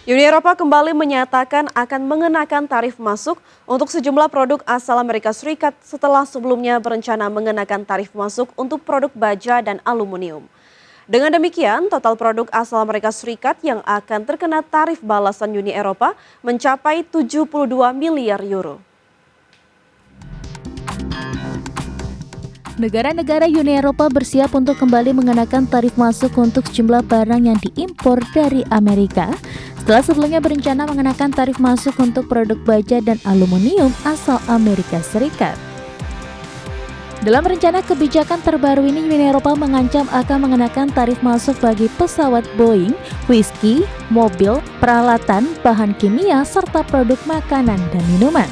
Uni Eropa kembali menyatakan akan mengenakan tarif masuk untuk sejumlah produk asal Amerika Serikat setelah sebelumnya berencana mengenakan tarif masuk untuk produk baja dan aluminium. Dengan demikian, total produk asal Amerika Serikat yang akan terkena tarif balasan Uni Eropa mencapai 72 miliar euro. Negara-negara Uni Eropa bersiap untuk kembali mengenakan tarif masuk untuk sejumlah barang yang diimpor dari Amerika setelah sebelumnya berencana mengenakan tarif masuk untuk produk baja dan aluminium asal Amerika Serikat. Dalam rencana kebijakan terbaru ini, Uni Eropa mengancam akan mengenakan tarif masuk bagi pesawat Boeing, whisky, mobil, peralatan, bahan kimia, serta produk makanan dan minuman.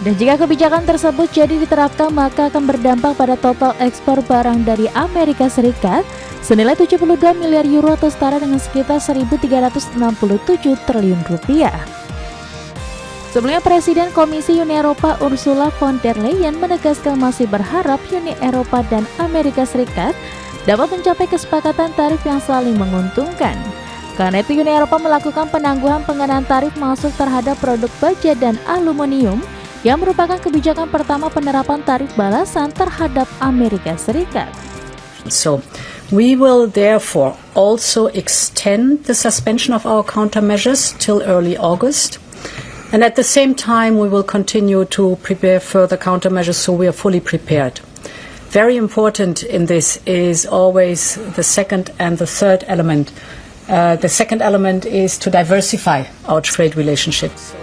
Dan jika kebijakan tersebut jadi diterapkan, maka akan berdampak pada total ekspor barang dari Amerika Serikat senilai 72 miliar euro atau setara dengan sekitar 1.367 triliun rupiah. Sebelumnya Presiden Komisi Uni Eropa Ursula von der Leyen menegaskan masih berharap Uni Eropa dan Amerika Serikat dapat mencapai kesepakatan tarif yang saling menguntungkan. Karena itu Uni Eropa melakukan penangguhan pengenaan tarif masuk terhadap produk baja dan aluminium yang merupakan kebijakan pertama penerapan tarif balasan terhadap Amerika Serikat. So, we will therefore also extend the suspension of our countermeasures till early August. And at the same time, we will continue to prepare further countermeasures so we are fully prepared. Very important in this is always the second and the third element. The second element is to diversify our trade relationships.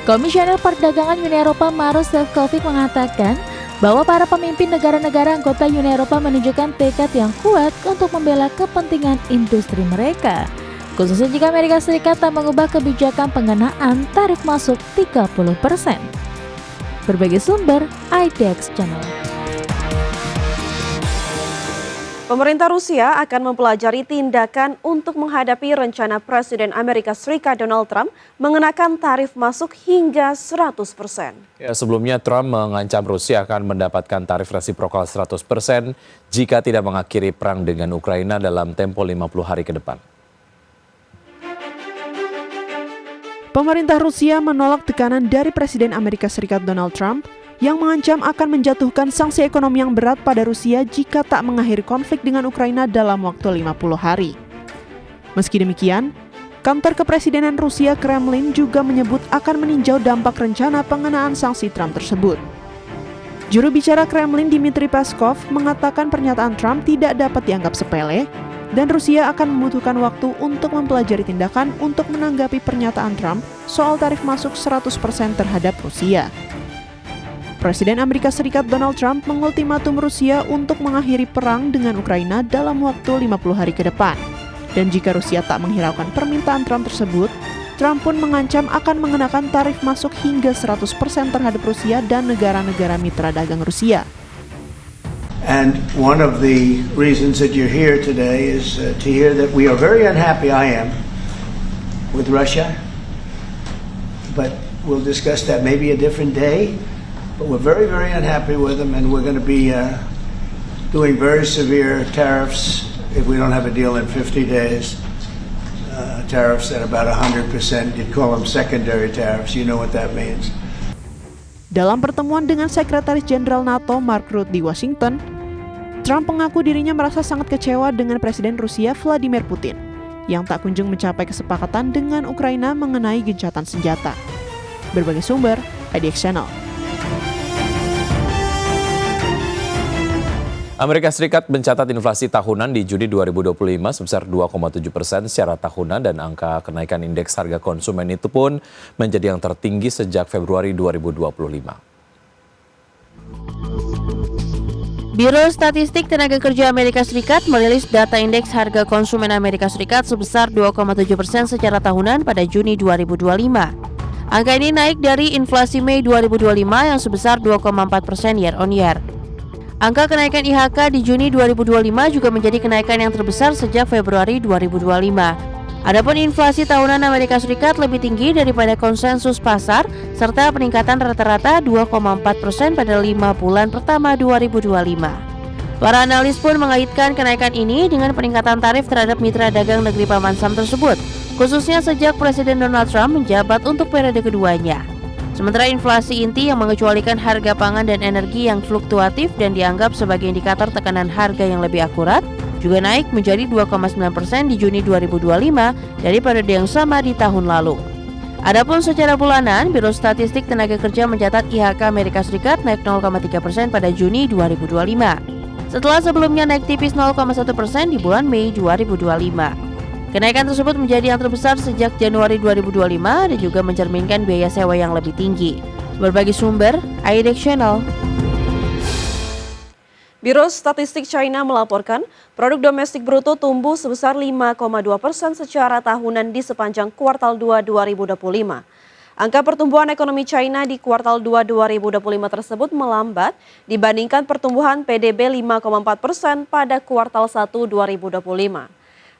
Komisioner Perdagangan Uni Eropa Maroš Šefčovič mengatakan bahwa para pemimpin negara-negara anggota Uni Eropa menunjukkan tekad yang kuat untuk membela kepentingan industri mereka, khususnya jika Amerika Serikat tak mengubah kebijakan pengenaan tarif masuk 30%. Berbagai sumber, IDX Channel. Pemerintah Rusia akan mempelajari tindakan untuk menghadapi rencana Presiden Amerika Serikat Donald Trump mengenakan tarif masuk hingga 100%. Ya, sebelumnya Trump mengancam Rusia akan mendapatkan tarif resiprokal 100% jika tidak mengakhiri perang dengan Ukraina dalam tempo 50 hari ke depan. Pemerintah Rusia menolak tekanan dari Presiden Amerika Serikat Donald Trump yang mengancam akan menjatuhkan sanksi ekonomi yang berat pada Rusia jika tak mengakhiri konflik dengan Ukraina dalam waktu 50 hari. Meski demikian, kantor kepresidenan Rusia Kremlin juga menyebut akan meninjau dampak rencana pengenaan sanksi Trump tersebut. Juru bicara Kremlin Dmitry Peskov mengatakan pernyataan Trump tidak dapat dianggap sepele dan Rusia akan membutuhkan waktu untuk mempelajari tindakan untuk menanggapi pernyataan Trump soal tarif masuk 100% terhadap Rusia. Presiden Amerika Serikat Donald Trump mengultimatum Rusia untuk mengakhiri perang dengan Ukraina dalam waktu 50 hari ke depan. Dan jika Rusia tak menghiraukan permintaan Trump tersebut, Trump pun mengancam akan mengenakan tarif masuk hingga 100% terhadap Rusia dan negara-negara mitra dagang Rusia. And one of the reasons that you're here today is to hear that we are very unhappy, I am, with Russia. But we'll discuss that maybe a different day. But we're very, very unhappy with them, and we're going to be doing very severe tariffs if we don't have a deal in 50 days. Tariffs at about 100%. You'd call them secondary tariffs. You know what that means. Dalam pertemuan dengan Sekretaris Jenderal NATO Mark Rutte di Washington, Trump mengaku dirinya merasa sangat kecewa dengan Presiden Rusia Vladimir Putin yang tak kunjung mencapai kesepakatan dengan Ukraina mengenai gencatan senjata. Berbagai sumber, IDX Channel. Amerika Serikat mencatat inflasi tahunan di Juni 2025 sebesar 2,7% secara tahunan dan angka kenaikan indeks harga konsumen itu pun menjadi yang tertinggi sejak Februari 2025. Biro Statistik Tenaga Kerja Amerika Serikat merilis data indeks harga konsumen Amerika Serikat sebesar 2,7% secara tahunan pada Juni 2025. Angka ini naik dari inflasi Mei 2025 yang sebesar 2,4% year on year. Angka kenaikan IHK di Juni 2025 juga menjadi kenaikan yang terbesar sejak Februari 2025. Adapun inflasi tahunan Amerika Serikat lebih tinggi daripada konsensus pasar serta peningkatan rata-rata 2,4% pada 5 bulan pertama 2025. Para analis pun mengaitkan kenaikan ini dengan peningkatan tarif terhadap mitra dagang negeri paman Sam tersebut. khususnya sejak Presiden Donald Trump menjabat untuk periode keduanya. Sementara inflasi inti yang mengecualikan harga pangan dan energi yang fluktuatif dan dianggap sebagai indikator tekanan harga yang lebih akurat, juga naik menjadi 2,9% di Juni 2025 dari periode yang sama di tahun lalu. Adapun secara bulanan, Biro Statistik Tenaga Kerja mencatat IHK Amerika Serikat naik 0,3% pada Juni 2025, setelah sebelumnya naik tipis 0,1% di bulan Mei 2025. Kenaikan tersebut menjadi yang terbesar sejak Januari 2025 dan juga mencerminkan biaya sewa yang lebih tinggi. Berbagai sumber, IDX Channel. Biro Statistik China melaporkan produk domestik bruto tumbuh sebesar 5,2% secara tahunan di sepanjang kuartal 2 2025. Angka pertumbuhan ekonomi China di kuartal 2 2025 tersebut melambat dibandingkan pertumbuhan PDB 5,4% pada kuartal 1 2025.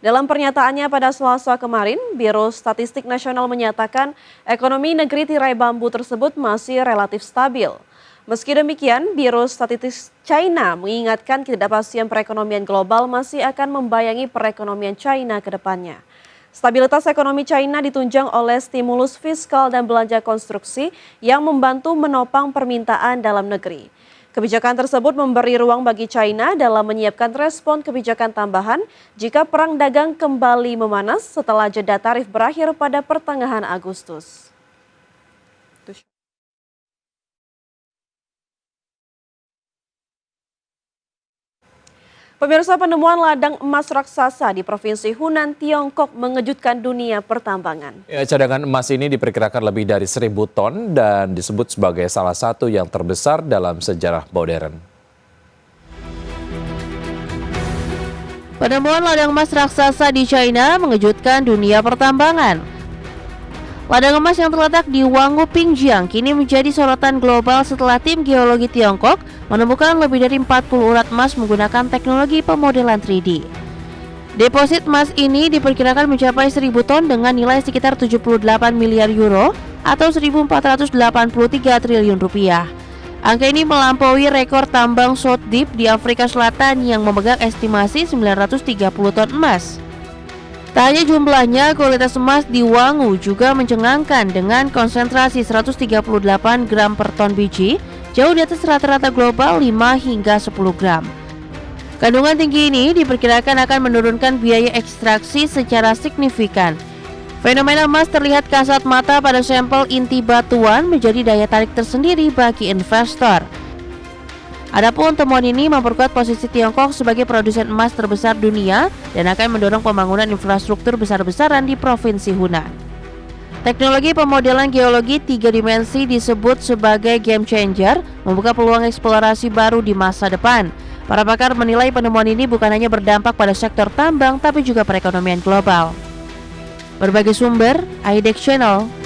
Dalam pernyataannya pada Selasa kemarin, Biro Statistik Nasional menyatakan ekonomi negeri tirai bambu tersebut masih relatif stabil. Meski demikian, Biro Statistik China mengingatkan ketidakpastian perekonomian global masih akan membayangi perekonomian China ke depannya. Stabilitas ekonomi China ditunjang oleh stimulus fiskal dan belanja konstruksi yang membantu menopang permintaan dalam negeri. Kebijakan tersebut memberi ruang bagi China dalam menyiapkan respon kebijakan tambahan jika perang dagang kembali memanas setelah jeda tarif berakhir pada pertengahan Agustus. Pemirsa, penemuan ladang emas raksasa di Provinsi Hunan, Tiongkok mengejutkan dunia pertambangan. Cadangan emas ini diperkirakan lebih dari 1.000 ton dan disebut sebagai salah satu yang terbesar dalam sejarah modern. Penemuan ladang emas raksasa di China mengejutkan dunia pertambangan. Ladang emas yang terletak di Wangu, Pingjiang kini menjadi sorotan global setelah tim geologi Tiongkok menemukan lebih dari 40 urat emas menggunakan teknologi pemodelan 3D. Deposit emas ini diperkirakan mencapai 1.000 ton dengan nilai sekitar 78 miliar euro atau 1.483 triliun rupiah. Angka ini melampaui rekor tambang South Deep di Afrika Selatan yang memegang estimasi 930 ton emas. Tak hanya jumlahnya, kualitas emas di Wangu juga mencengangkan dengan konsentrasi 138 gram per ton biji, jauh di atas rata-rata global 5 hingga 10 gram. Kandungan tinggi ini diperkirakan akan menurunkan biaya ekstraksi secara signifikan. Fenomena emas terlihat kasat mata pada sampel inti batuan menjadi daya tarik tersendiri bagi investor. Adapun temuan ini memperkuat posisi Tiongkok sebagai produsen emas terbesar dunia dan akan mendorong pembangunan infrastruktur besar-besaran di Provinsi Hunan. Teknologi pemodelan geologi 3 dimensi disebut sebagai game changer, membuka peluang eksplorasi baru di masa depan. Para pakar menilai penemuan ini bukan hanya berdampak pada sektor tambang tapi juga perekonomian global. Berbagai sumber, IDX Channel.